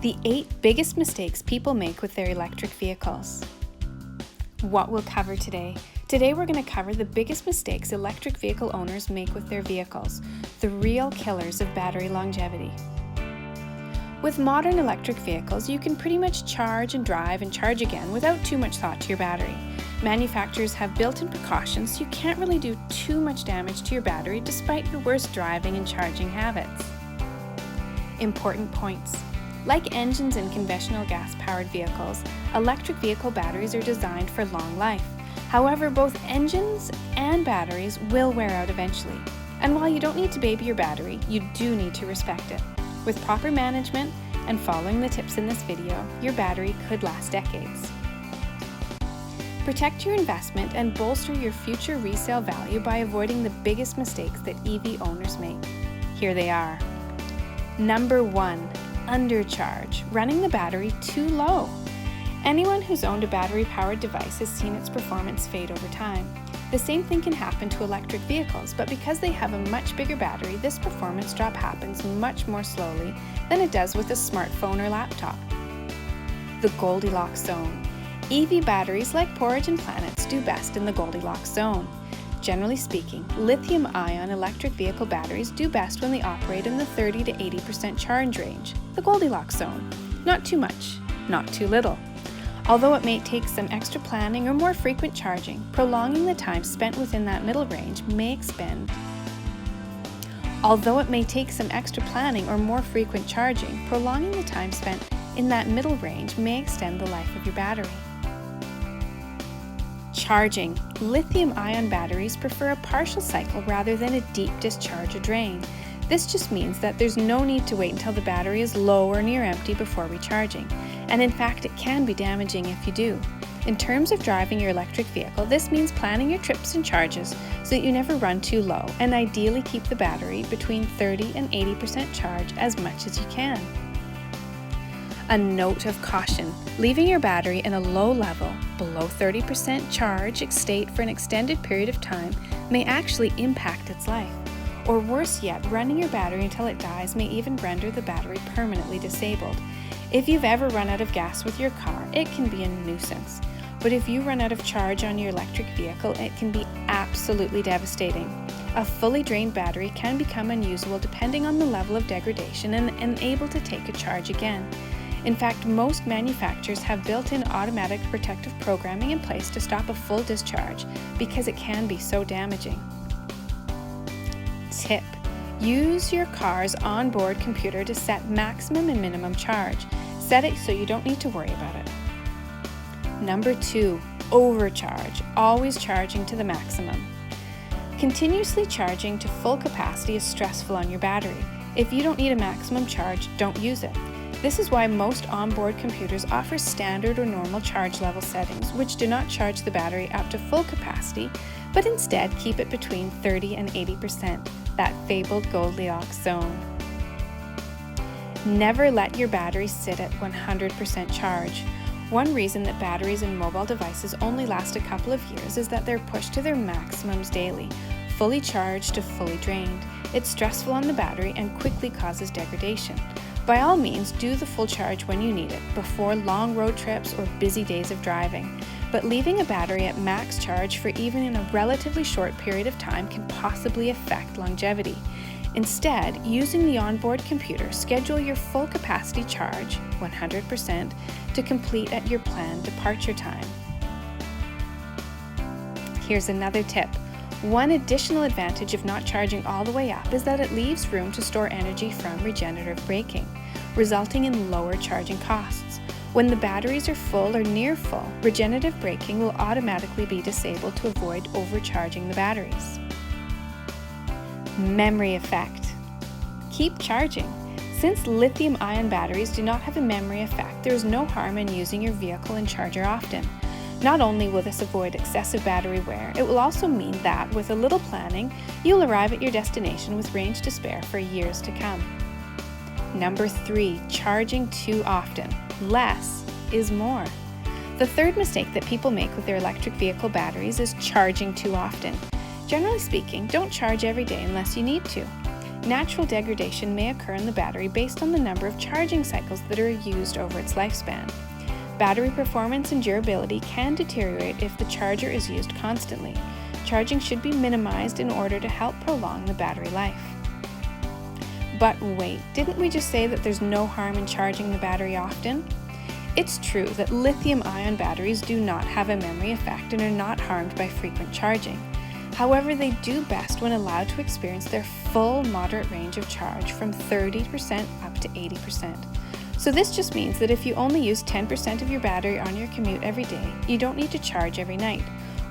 The 8 biggest mistakes people make with their electric vehicles. What we'll cover today. Today we're going to cover the biggest mistakes electric vehicle owners make with their vehicles, the real killers of battery longevity. With modern electric vehicles, you can pretty much charge and drive and charge again without too much thought to your battery. Manufacturers have built-in precautions so you can't really do too much damage to your battery despite your worst driving and charging habits. Important points. Like engines in conventional gas-powered vehicles, electric vehicle batteries are designed for long life. However, both engines and batteries will wear out eventually. And while you don't need to baby your battery, you do need to respect it. With proper management and following the tips in this video, your battery could last decades. Protect your investment and bolster your future resale value by avoiding the biggest mistakes that EV owners make. Here they are. Number 1. Undercharge, running the battery too low. Anyone who's owned a battery-powered device has seen its performance fade over time. The same thing can happen to electric vehicles, but because they have a much bigger battery, this performance drop happens much more slowly than it does with a smartphone or laptop. The Goldilocks zone. EV batteries, like porridge and planets, do best in the Goldilocks zone. Generally speaking, lithium-ion electric vehicle batteries do best when they operate in the 30 to 80% charge range, the Goldilocks zone. Not too much, not too little. Although it may take some extra planning or more frequent charging, prolonging the time spent within that middle range may extend the life of your battery. Charging. Lithium-ion batteries prefer a partial cycle rather than a deep discharge or drain. This just means that there's no need to wait until the battery is low or near empty before recharging. And in fact, it can be damaging if you do. In terms of driving your electric vehicle, this means planning your trips and charges so that you never run too low, and ideally keep the battery between 30 and 80% charge as much as you can. A note of caution. Leaving your battery in a low level, below 30% charge state for an extended period of time may actually impact its life. Or worse yet, running your battery until it dies may even render the battery permanently disabled. If you've ever run out of gas with your car, it can be a nuisance. But if you run out of charge on your electric vehicle, it can be absolutely devastating. A fully drained battery can become unusable depending on the level of degradation and unable to take a charge again. In fact, most manufacturers have built-in automatic protective programming in place to stop a full discharge because it can be so damaging. Tip: use your car's onboard computer to set maximum and minimum charge. Set it so you don't need to worry about it. Number 2. Overcharge, always charging to the maximum. Continuously charging to full capacity is stressful on your battery. If you don't need a maximum charge, don't use it. This is why most onboard computers offer standard or normal charge level settings, which do not charge the battery up to full capacity, but instead keep it between 30 and 80%, that fabled Goldilocks zone. Never let your battery sit at 100% charge. One reason that batteries in mobile devices only last a couple of years is that they're pushed to their maximums daily, fully charged to fully drained. It's stressful on the battery and quickly causes degradation. By all means, do the full charge when you need it, before long road trips or busy days of driving. But leaving a battery at max charge for even in a relatively short period of time can possibly affect longevity. Instead, using the onboard computer, schedule your full capacity charge, 100%, to complete at your planned departure time. Here's another tip. One additional advantage of not charging all the way up is that it leaves room to store energy from regenerative braking, resulting in lower charging costs. When the batteries are full or near full, regenerative braking will automatically be disabled to avoid overcharging the batteries. Memory effect. Keep charging. Since lithium-ion batteries do not have a memory effect, there is no harm in using your vehicle and charger often. Not only will this avoid excessive battery wear, it will also mean that, with a little planning, you'll arrive at your destination with range to spare for years to come. Number 3. Charging too often. Less is more. The third mistake that people make with their electric vehicle batteries is charging too often. Generally speaking, don't charge every day unless you need to. Natural degradation may occur in the battery based on the number of charging cycles that are used over its lifespan. Battery performance and durability can deteriorate if the charger is used constantly. Charging should be minimized in order to help prolong the battery life. But wait, didn't we just say that there's no harm in charging the battery often? It's true that lithium-ion batteries do not have a memory effect and are not harmed by frequent charging. However, they do best when allowed to experience their full moderate range of charge from 30% up to 80%. So this just means that if you only use 10% of your battery on your commute every day, you don't need to charge every night.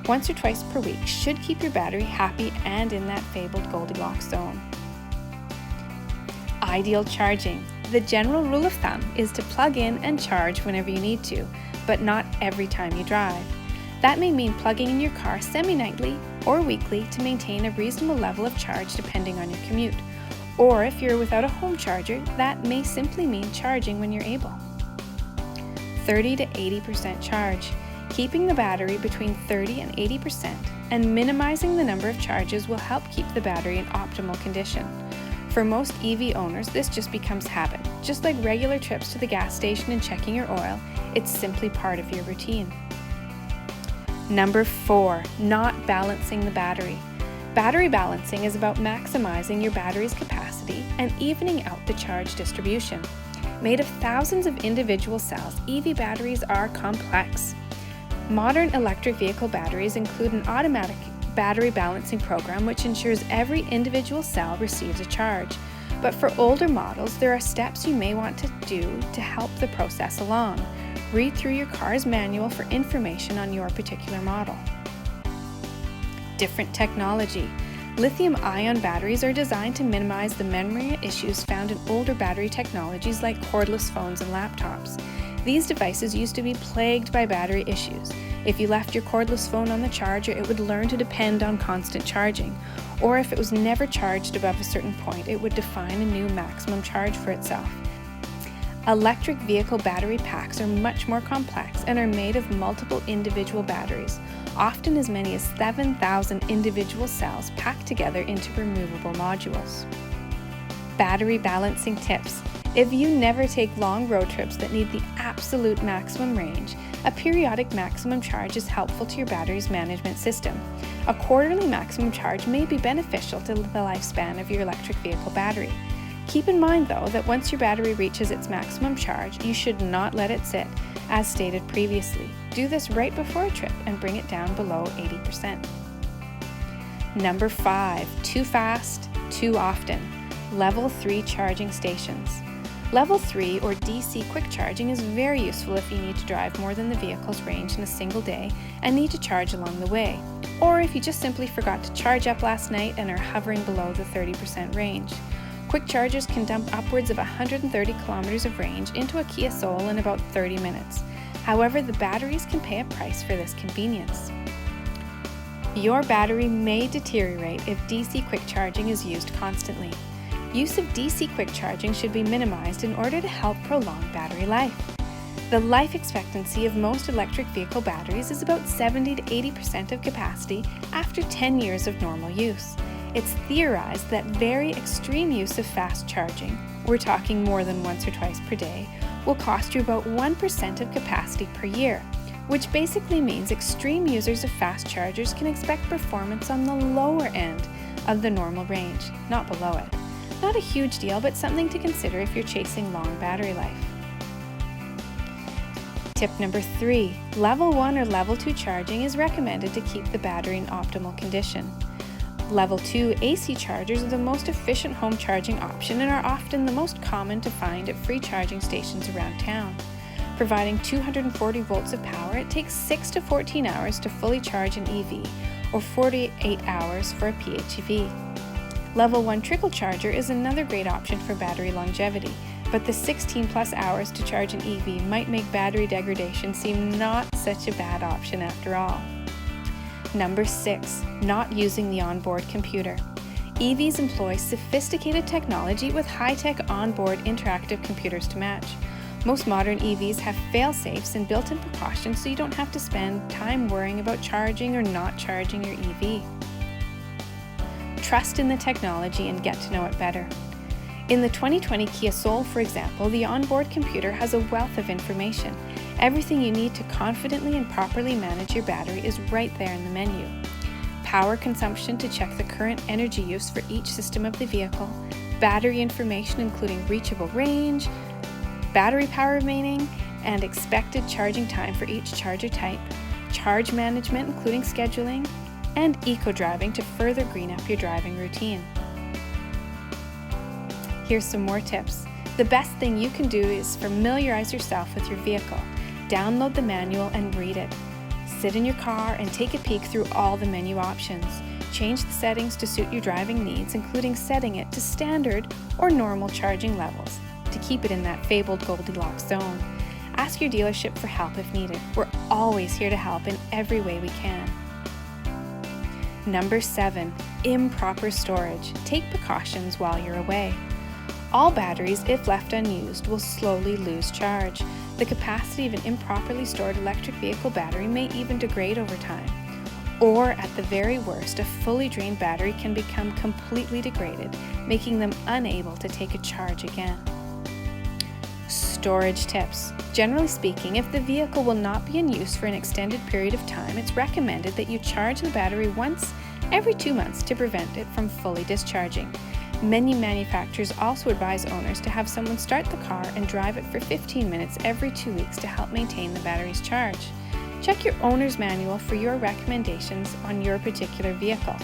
Once or twice per week should keep your battery happy and in that fabled Goldilocks zone. Ideal charging. The general rule of thumb is to plug in and charge whenever you need to, but not every time you drive. That may mean plugging in your car semi-nightly or weekly to maintain a reasonable level of charge depending on your commute. Or if you're without a home charger, that may simply mean charging when you're able. 30 to 80% charge. Keeping the battery between 30 and 80% and minimizing the number of charges will help keep the battery in optimal condition. For most EV owners, this just becomes habit. Just like regular trips to the gas station and checking your oil, it's simply part of your routine. Number 4, not balancing the battery. Battery balancing is about maximizing your battery's capacity and evening out the charge distribution. Made of thousands of individual cells, EV batteries are complex. Modern electric vehicle batteries include an automatic battery balancing program which ensures every individual cell receives a charge. But for older models, there are steps you may want to do to help the process along. Read through your car's manual for information on your particular model. Different technology. Lithium-ion batteries are designed to minimize the memory issues found in older battery technologies like cordless phones and laptops. These devices used to be plagued by battery issues. If you left your cordless phone on the charger, it would learn to depend on constant charging. Or if it was never charged above a certain point, it would define a new maximum charge for itself. Electric vehicle battery packs are much more complex and are made of multiple individual batteries, often as many as 7,000 individual cells packed together into removable modules. Battery balancing tips. If you never take long road trips that need the absolute maximum range, a periodic maximum charge is helpful to your battery's management system. A quarterly maximum charge may be beneficial to the lifespan of your electric vehicle battery. Keep in mind, though, that once your battery reaches its maximum charge, you should not let it sit, as stated previously. Do this right before a trip and bring it down below 80%. Number 5, too fast, too often. Level 3 charging stations. Level 3 or DC quick charging is very useful if you need to drive more than the vehicle's range in a single day and need to charge along the way, or if you just simply forgot to charge up last night and are hovering below the 30% range. Quick chargers can dump upwards of 130 kilometers of range into a Kia Soul in about 30 minutes. However, the batteries can pay a price for this convenience. Your battery may deteriorate if DC quick charging is used constantly. Use of DC quick charging should be minimized in order to help prolong battery life. The life expectancy of most electric vehicle batteries is about 70 to 80% of capacity after 10 years of normal use. It's theorized that very extreme use of fast charging, we're talking more than once or twice per day, will cost you about 1% of capacity per year, which basically means extreme users of fast chargers can expect performance on the lower end of the normal range, not below it. Not a huge deal, but something to consider if you're chasing long battery life. Tip number 3, level 1 or level 2 charging is recommended to keep the battery in optimal condition. Level 2 AC chargers are the most efficient home charging option and are often the most common to find at free charging stations around town. Providing 240 volts of power, it takes 6 to 14 hours to fully charge an EV, or 48 hours for a PHEV. Level 1 trickle charger is another great option for battery longevity, but the 16 plus hours to charge an EV might make battery degradation seem not such a bad option after all. Number 6, not using the onboard computer. EVs employ sophisticated technology with high-tech onboard interactive computers to match. Most modern EVs have fail-safes and built-in precautions so you don't have to spend time worrying about charging or not charging your EV. trust in the technology and get to know it better. In the 2020 Kia Soul, for example, the onboard computer has a wealth of information. Everything you need to confidently and properly manage your battery is right there in the menu. Power consumption to check the current energy use for each system of the vehicle, battery information including reachable range, battery power remaining, and expected charging time for each charger type, charge management including scheduling, and eco-driving to further green up your driving routine. Here's some more tips. The best thing you can do is familiarize yourself with your vehicle. Download the manual and read it. Sit in your car and take a peek through all the menu options. Change the settings to suit your driving needs, including setting it to standard or normal charging levels to keep it in that fabled Goldilocks zone. Ask your dealership for help if needed. We're always here to help in every way we can. Number 7, improper storage. Take precautions while you're away. All batteries, if left unused, will slowly lose charge. The capacity of an improperly stored electric vehicle battery may even degrade over time. Or, at the very worst, a fully drained battery can become completely degraded, making them unable to take a charge again. Storage tips. Generally speaking, if the vehicle will not be in use for an extended period of time, it's recommended that you charge the battery once every 2 months to prevent it from fully discharging. Many manufacturers also advise owners to have someone start the car and drive it for 15 minutes every 2 weeks to help maintain the battery's charge. Check your owner's manual for your recommendations on your particular vehicle.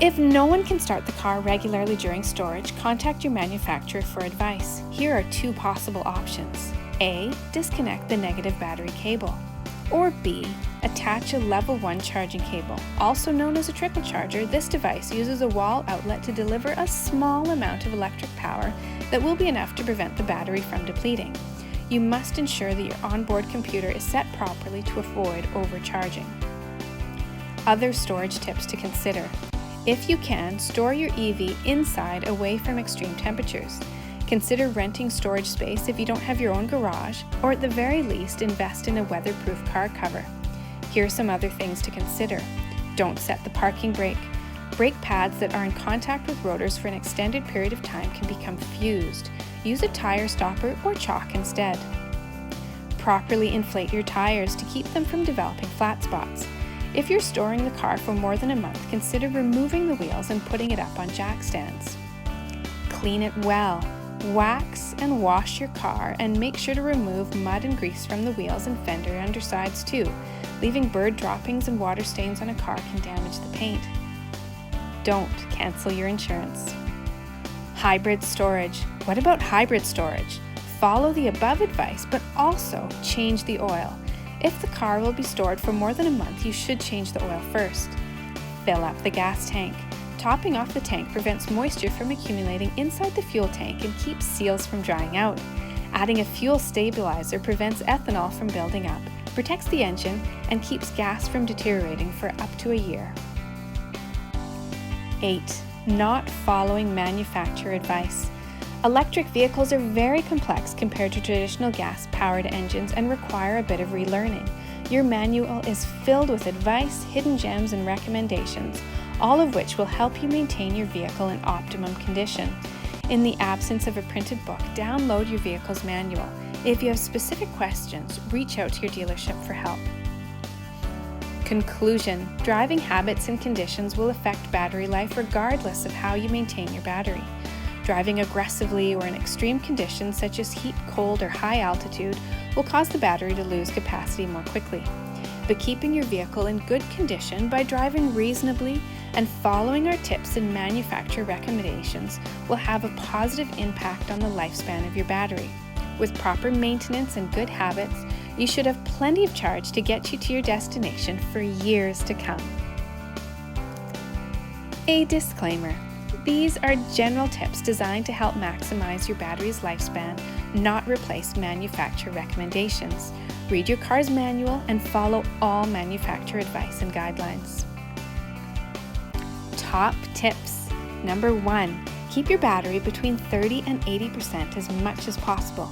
If no one can start the car regularly during storage, contact your manufacturer for advice. Here are 2 possible options. A. Disconnect the negative battery cable. Or B. Attach a level 1 charging cable. Also known as a trickle charger, this device uses a wall outlet to deliver a small amount of electric power that will be enough to prevent the battery from depleting. You must ensure that your onboard computer is set properly to avoid overcharging. Other storage tips to consider. If you can, store your EV inside away from extreme temperatures. Consider renting storage space if you don't have your own garage, or at the very least, invest in a weatherproof car cover. Here are some other things to consider. Don't set the parking brake. Brake pads that are in contact with rotors for an extended period of time can become fused. Use a tire stopper or chalk instead. Properly inflate your tires to keep them from developing flat spots. If you're storing the car for more than a month, consider removing the wheels and putting it up on jack stands. Clean it well. Wax and wash your car and make sure to remove mud and grease from the wheels and fender undersides too. Leaving bird droppings and water stains on a car can damage the paint. Don't cancel your insurance. Hybrid storage. What about hybrid storage? Follow the above advice, but also change the oil. If the car will be stored for more than a month, you should change the oil first. Fill up the gas tank. Topping off the tank prevents moisture from accumulating inside the fuel tank and keeps seals from drying out. Adding a fuel stabilizer prevents ethanol from building up, protects the engine, and keeps gas from deteriorating for up to a year. 8. Not following manufacturer advice. Electric vehicles are very complex compared to traditional gas-powered engines and require a bit of relearning. Your manual is filled with advice, hidden gems, and recommendations, all of which will help you maintain your vehicle in optimum condition. In the absence of a printed book, download your vehicle's manual. If you have specific questions, reach out to your dealership for help. Conclusion: driving habits and conditions will affect battery life regardless of how you maintain your battery. Driving aggressively or in extreme conditions such as heat, cold, or high altitude will cause the battery to lose capacity more quickly. But keeping your vehicle in good condition by driving reasonably and following our tips and manufacturer recommendations will have a positive impact on the lifespan of your battery. With proper maintenance and good habits, you should have plenty of charge to get you to your destination for years to come. A disclaimer: these are general tips designed to help maximize your battery's lifespan, not replace manufacturer recommendations. Read your car's manual and follow all manufacturer advice and guidelines. Top tips. Number 1. Keep your battery between 30 and 80% as much as possible.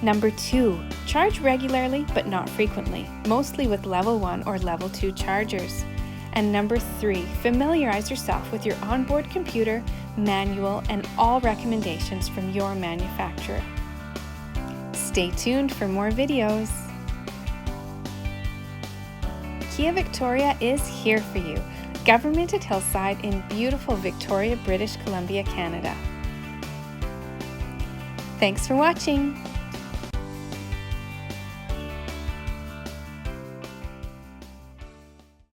Number 2. Charge regularly but not frequently, mostly with level 1 or level 2 chargers. And number 3, familiarize yourself with your onboard computer, manual, and all recommendations from your manufacturer. Stay tuned for more videos. Kia Victoria is here for you. Government at Hillside in beautiful Victoria, British Columbia, Canada. Thanks for watching.